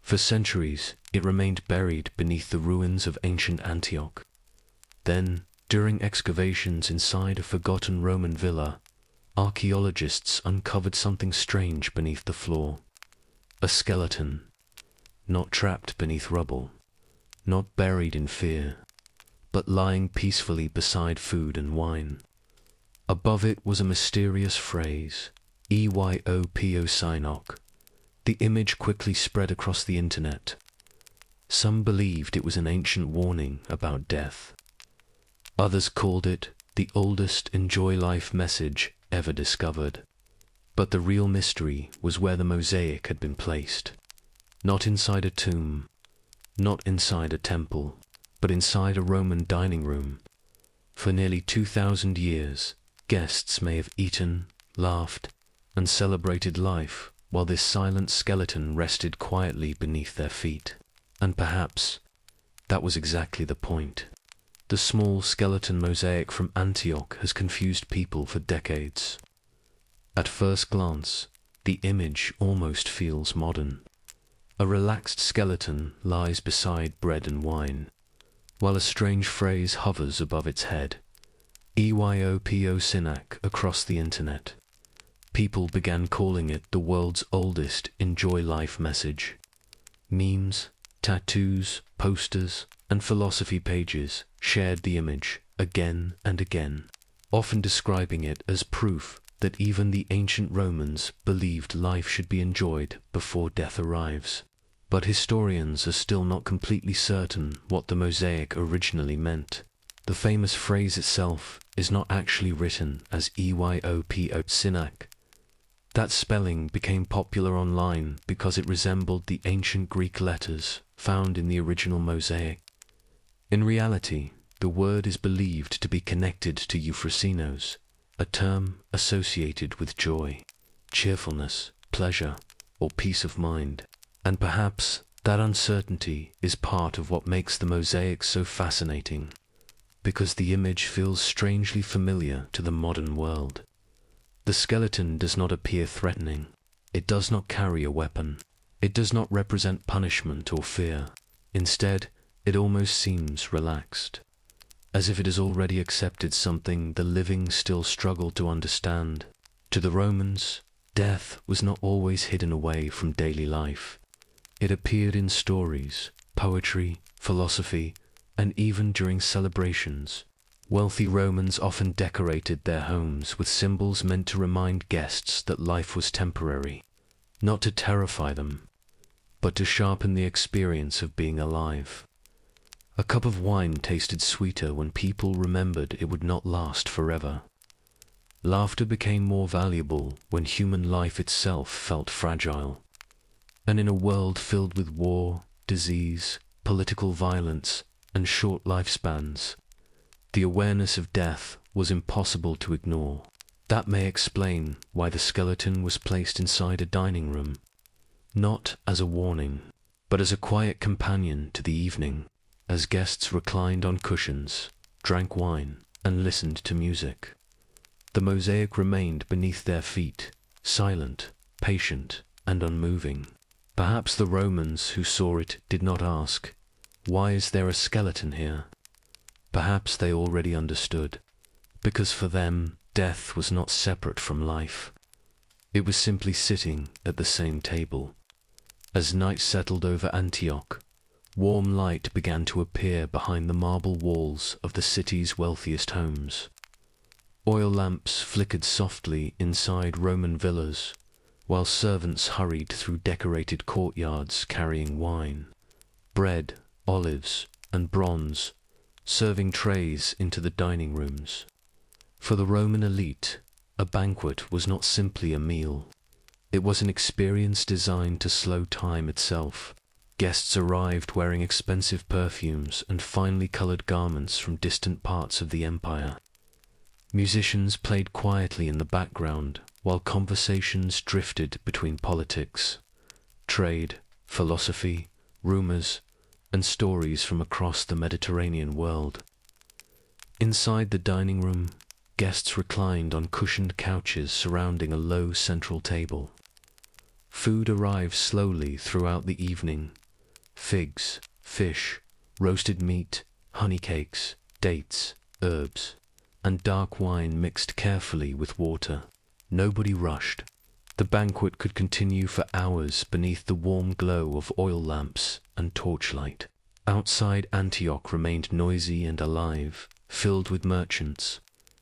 For centuries, it remained buried beneath the ruins of ancient Antioch. Then, during excavations inside a forgotten Roman villa, archaeologists uncovered something strange beneath the floor. A skeleton, not trapped beneath rubble, not buried in fear, but lying peacefully beside food and wine. Above it was a mysterious phrase, EYOP O CYNOC. The image quickly spread across the internet. Some believed it was an ancient warning about death. Others called it the oldest enjoy life message ever discovered. But the real mystery was where the mosaic had been placed. Not inside a tomb, not inside a temple, but inside a Roman dining room. For nearly 2,000 years, guests may have eaten, laughed, and celebrated life while this silent skeleton rested quietly beneath their feet. And perhaps that was exactly the point. The small skeleton mosaic from Antioch has confused people for decades. At first glance, the image almost feels modern. A relaxed skeleton lies beside bread and wine, while a strange phrase hovers above its head. EYOP O CYNOC across the internet. People began calling it the world's oldest enjoy life message. Memes, tattoos, posters, and philosophy pages shared the image again and again, often describing it as proof that even the ancient Romans believed life should be enjoyed before death arrives. But historians are still not completely certain what the mosaic originally meant. The famous phrase itself is not actually written as EYOP O CYNOC. That spelling became popular online because it resembled the ancient Greek letters found in the original mosaic. In reality, the word is believed to be connected to Euphrosynos, a term associated with joy, cheerfulness, pleasure, or peace of mind. And perhaps that uncertainty is part of what makes the mosaic so fascinating, because the image feels strangely familiar to the modern world. The skeleton does not appear threatening. It does not carry a weapon. It does not represent punishment or fear. Instead, it almost seems relaxed, as if it has already accepted something the living still struggle to understand. To the Romans, death was not always hidden away from daily life. It appeared in stories, poetry, philosophy, and even during celebrations. Wealthy Romans often decorated their homes with symbols meant to remind guests that life was temporary, not to terrify them, but to sharpen the experience of being alive. A cup of wine tasted sweeter when people remembered it would not last forever. Laughter became more valuable when human life itself felt fragile. And in a world filled with war, disease, political violence, and short lifespans, the awareness of death was impossible to ignore. That may explain why the skeleton was placed inside a dining room, not as a warning, but as a quiet companion to the evening, as guests reclined on cushions, drank wine, and listened to music. The mosaic remained beneath their feet, silent, patient, and unmoving. Perhaps the Romans who saw it did not ask, "Why is there a skeleton here?" Perhaps they already understood, because for them, death was not separate from life. It was simply sitting at the same table. As night settled over Antioch, warm light began to appear behind the marble walls of the city's wealthiest homes. Oil lamps flickered softly inside Roman villas, while servants hurried through decorated courtyards carrying wine, bread, olives, and bronze, serving trays into the dining rooms. For the Roman elite, a banquet was not simply a meal. It was an experience designed to slow time itself. Guests arrived wearing expensive perfumes and finely colored garments from distant parts of the empire. Musicians played quietly in the background, while conversations drifted between politics, trade, philosophy, rumors, and stories from across the Mediterranean world. Inside the dining room, guests reclined on cushioned couches surrounding a low central table. Food arrived slowly throughout the evening. Figs, fish, roasted meat, honey cakes, dates, herbs, and dark wine mixed carefully with water. Nobody rushed. The banquet could continue for hours beneath the warm glow of oil lamps and torchlight. Outside Antioch remained noisy and alive, filled with merchants,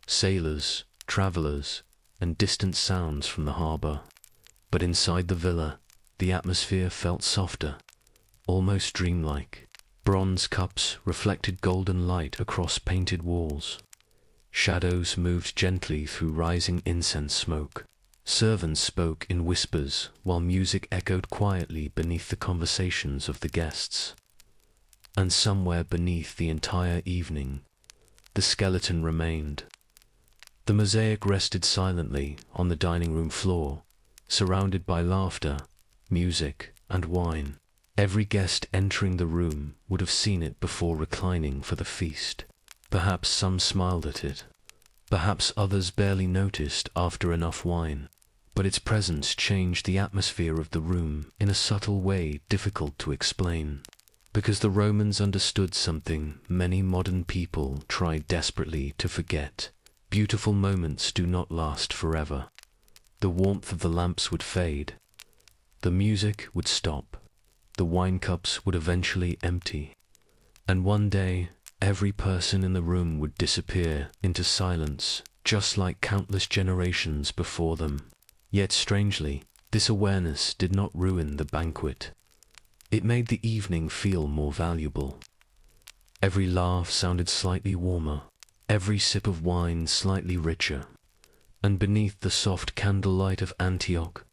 sailors, travelers, and distant sounds from the harbor. But inside the villa, the atmosphere felt softer, almost dreamlike. Bronze cups reflected golden light across painted walls. Shadows moved gently through rising incense smoke. Servants spoke in whispers, while music echoed quietly beneath the conversations of the guests. And somewhere beneath the entire evening, the skeleton remained. The mosaic rested silently on the dining room floor, surrounded by laughter, music, and wine. Every guest entering the room would have seen it before reclining for the feast. Perhaps some smiled at it. Perhaps others barely noticed after enough wine. But its presence changed the atmosphere of the room in a subtle way difficult to explain. Because the Romans understood something many modern people try desperately to forget. Beautiful moments do not last forever. The warmth of the lamps would fade. The music would stop. The wine cups would eventually empty. And one day, every person in the room would disappear into silence, just like countless generations before them. Yet strangely, this awareness did not ruin the banquet. It made the evening feel more valuable. Every laugh sounded slightly warmer, every sip of wine slightly richer. And beneath the soft candlelight of Antioch,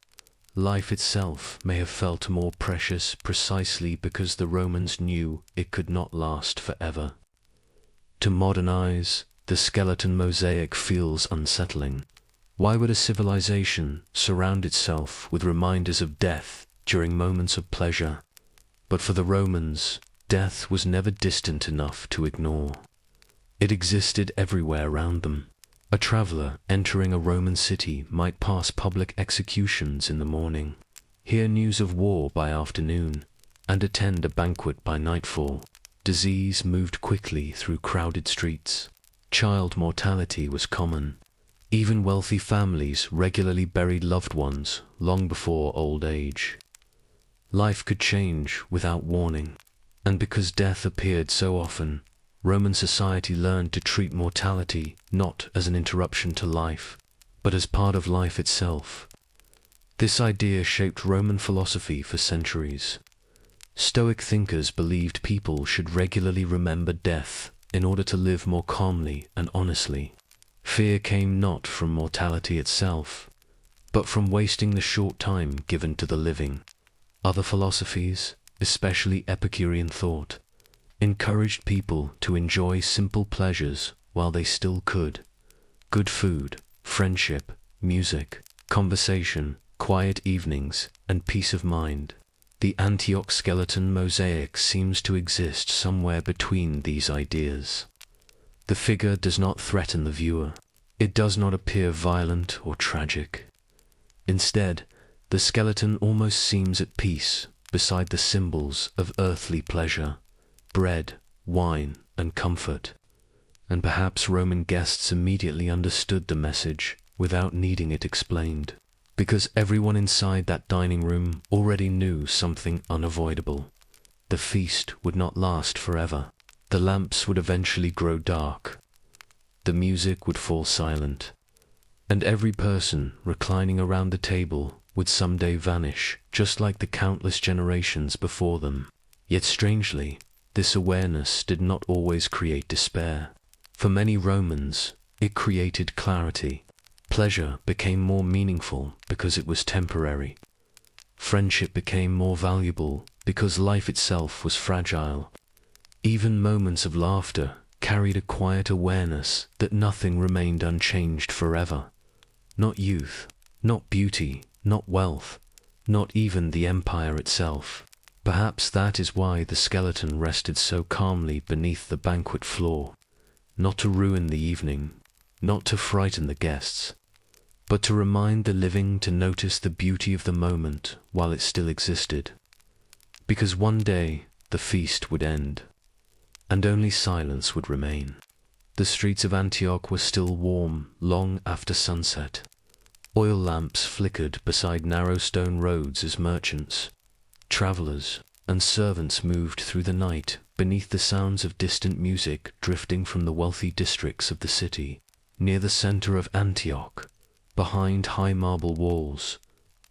life itself may have felt more precious precisely because the Romans knew it could not last forever. To modern eyes, the skeleton mosaic feels unsettling. Why would a civilization surround itself with reminders of death during moments of pleasure? But for the Romans, death was never distant enough to ignore. It existed everywhere around them. A traveler entering a Roman city might pass public executions in the morning, hear news of war by afternoon, and attend a banquet by nightfall. Disease moved quickly through crowded streets. Child mortality was common. Even wealthy families regularly buried loved ones long before old age. Life could change without warning, and because death appeared so often, Roman society learned to treat mortality not as an interruption to life, but as part of life itself. This idea shaped Roman philosophy for centuries. Stoic thinkers believed people should regularly remember death in order to live more calmly and honestly. Fear came not from mortality itself, but from wasting the short time given to the living. Other philosophies, especially Epicurean thought, encouraged people to enjoy simple pleasures while they still could. Good food, friendship, music, conversation, quiet evenings, and peace of mind. The Antioch skeleton mosaic seems to exist somewhere between these ideas. The figure does not threaten the viewer. It does not appear violent or tragic. Instead, the skeleton almost seems at peace beside the symbols of earthly pleasure, bread, wine, and comfort. And perhaps Roman guests immediately understood the message without needing it explained, because everyone inside that dining room already knew something unavoidable. The feast would not last forever. The lamps would eventually grow dark. The music would fall silent. And every person reclining around the table would someday vanish, just like the countless generations before them. Yet strangely, this awareness did not always create despair. For many Romans, it created clarity. Pleasure became more meaningful because it was temporary. Friendship became more valuable because life itself was fragile. Even moments of laughter carried a quiet awareness that nothing remained unchanged forever. Not youth, not beauty, not wealth, not even the empire itself. Perhaps that is why the skeleton rested so calmly beneath the banquet floor, not to ruin the evening, not to frighten the guests, but to remind the living to notice the beauty of the moment while it still existed. Because one day the feast would end, and only silence would remain. The streets of Antioch were still warm long after sunset. Oil lamps flickered beside narrow stone roads as merchants, travelers, and servants moved through the night beneath the sounds of distant music drifting from the wealthy districts of the city. Near the center of Antioch, behind high marble walls,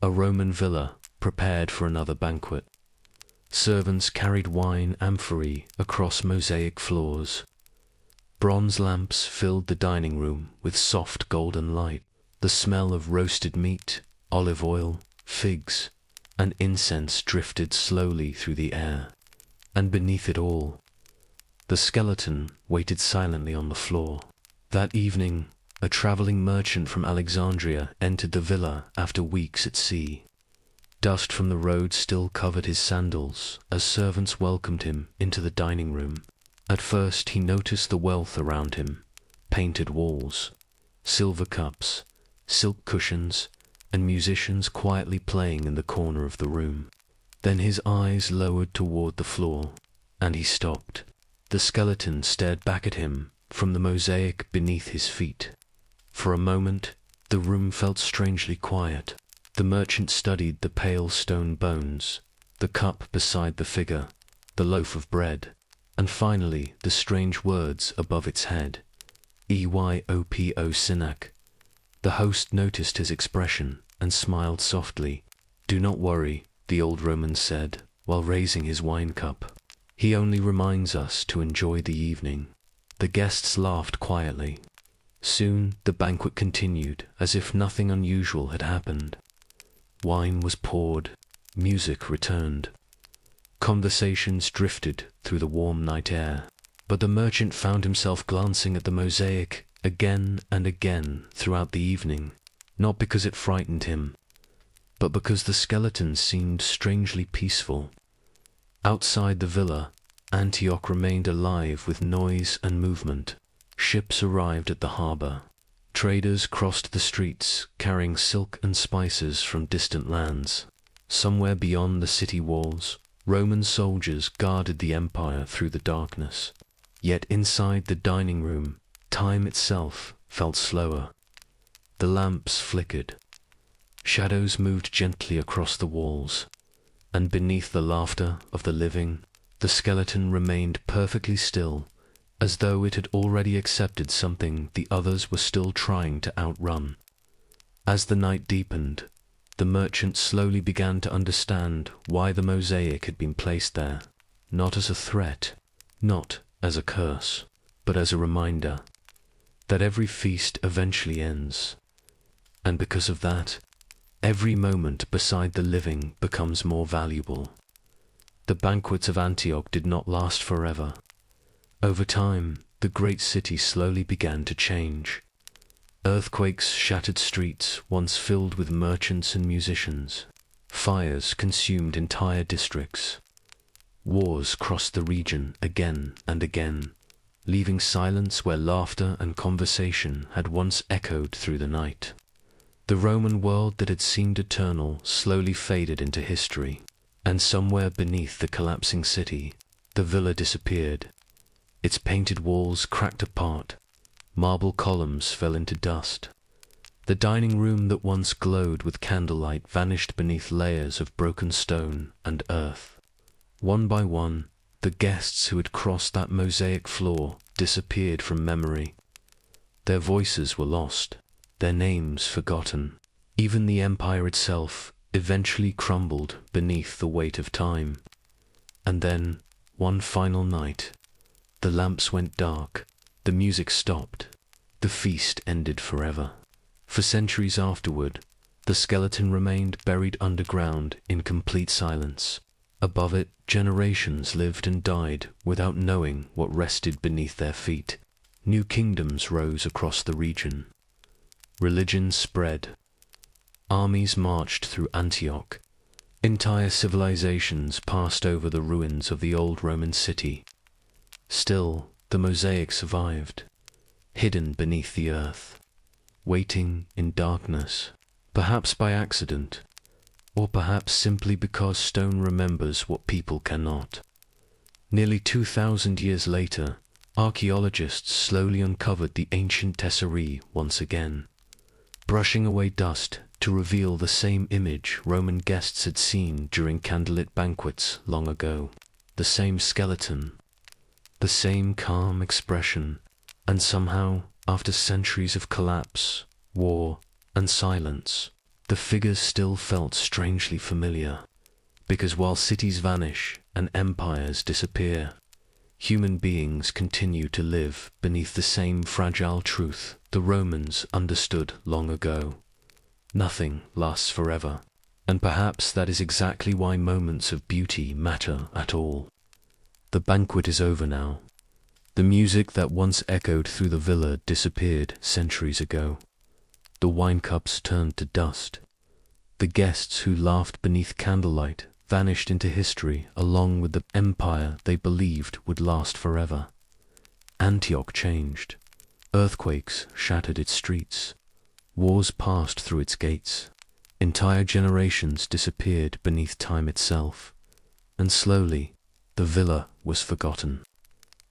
a Roman villa prepared for another banquet. Servants carried wine amphorae across mosaic floors. Bronze lamps filled the dining room with soft golden light. The smell of roasted meat, olive oil, figs, and incense drifted slowly through the air. And beneath it all, the skeleton waited silently on the floor. That evening, a traveling merchant from Alexandria entered the villa after weeks at sea. Dust from the road still covered his sandals as servants welcomed him into the dining room. At first he noticed the wealth around him: painted walls, silver cups, silk cushions, and musicians quietly playing in the corner of the room. Then his eyes lowered toward the floor, and he stopped. The skeleton stared back at him from the mosaic beneath his feet. For a moment, the room felt strangely quiet. The merchant studied the pale stone bones, the cup beside the figure, the loaf of bread, and finally the strange words above its head. EYOP O CYNOC. The host noticed his expression and smiled softly. "Do not worry," the old Roman said, while raising his wine cup. "He only reminds us to enjoy the evening." The guests laughed quietly. Soon the banquet continued as if nothing unusual had happened. Wine was poured, music returned. Conversations drifted through the warm night air, but the merchant found himself glancing at the mosaic again and again throughout the evening, not because it frightened him, but because the skeleton seemed strangely peaceful. Outside the villa, Antioch remained alive with noise and movement. Ships arrived at the harbor. Traders crossed the streets carrying silk and spices from distant lands. Somewhere beyond the city walls, Roman soldiers guarded the empire through the darkness. Yet inside the dining room, time itself felt slower. The lamps flickered. Shadows moved gently across the walls, and beneath the laughter of the living, the skeleton remained perfectly still, as though it had already accepted something the others were still trying to outrun. As the night deepened, the merchant slowly began to understand why the mosaic had been placed there, not as a threat, not as a curse, but as a reminder that every feast eventually ends, and because of that, every moment beside the living becomes more valuable. The banquets of Antioch did not last forever. Over time, the great city slowly began to change. Earthquakes shattered streets once filled with merchants and musicians. Fires consumed entire districts. Wars crossed the region again and again, leaving silence where laughter and conversation had once echoed through the night. The Roman world that had seemed eternal slowly faded into history, and somewhere beneath the collapsing city, the villa disappeared. Its painted walls cracked apart, marble columns fell into dust. The dining room that once glowed with candlelight vanished beneath layers of broken stone and earth. One by one, the guests who had crossed that mosaic floor disappeared from memory. Their voices were lost, their names forgotten. Even the empire itself eventually crumbled beneath the weight of time. And then, one final night, the lamps went dark, the music stopped, the feast ended forever. For centuries afterward, the skeleton remained buried underground in complete silence. Above it, generations lived and died without knowing what rested beneath their feet. New kingdoms rose across the region. Religion spread. Armies marched through Antioch. Entire civilizations passed over the ruins of the old Roman city. Still, the mosaic survived, hidden beneath the earth. waiting in darkness, perhaps by accident, or perhaps simply because stone remembers what people cannot. Nearly 2,000 years later, archaeologists slowly uncovered the ancient tesserae once again, brushing away dust to reveal the same image Roman guests had seen during candlelit banquets long ago. The same skeleton, the same calm expression, and somehow, after centuries of collapse, war, and silence, the figures still felt strangely familiar. Because while cities vanish and empires disappear, human beings continue to live beneath the same fragile truth the Romans understood long ago. Nothing lasts forever, and perhaps that is exactly why moments of beauty matter at all. The banquet is over now. The music that once echoed through the villa disappeared centuries ago. The wine cups turned to dust. The guests who laughed beneath candlelight vanished into history along with the empire they believed would last forever. Antioch changed. Earthquakes shattered its streets. Wars passed through its gates. Entire generations disappeared beneath time itself. And slowly, the villa was forgotten.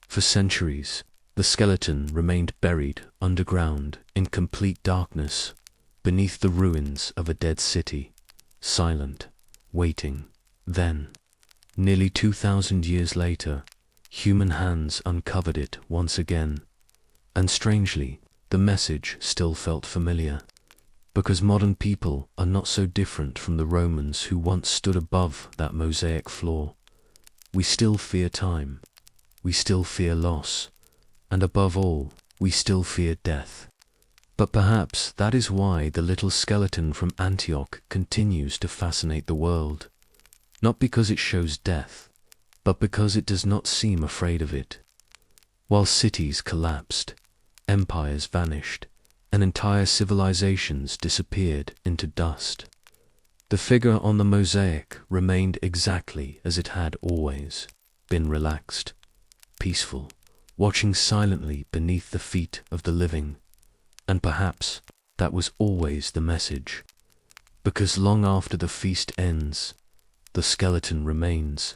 For centuries, the skeleton remained buried underground in complete darkness, beneath the ruins of a dead city, silent, waiting. Then, nearly 2,000 years later, human hands uncovered it once again. And strangely, the message still felt familiar, because modern people are not so different from the Romans who once stood above that mosaic floor. We still fear time, we still fear loss, and above all, we still fear death. But perhaps that is why the little skeleton from Antioch continues to fascinate the world. Not because it shows death, but because it does not seem afraid of it. While cities collapsed, empires vanished, and entire civilizations disappeared into dust, the figure on the mosaic remained exactly as it had always been: relaxed, peaceful, watching silently beneath the feet of the living. And perhaps that was always the message, because long after the feast ends, the skeleton remains,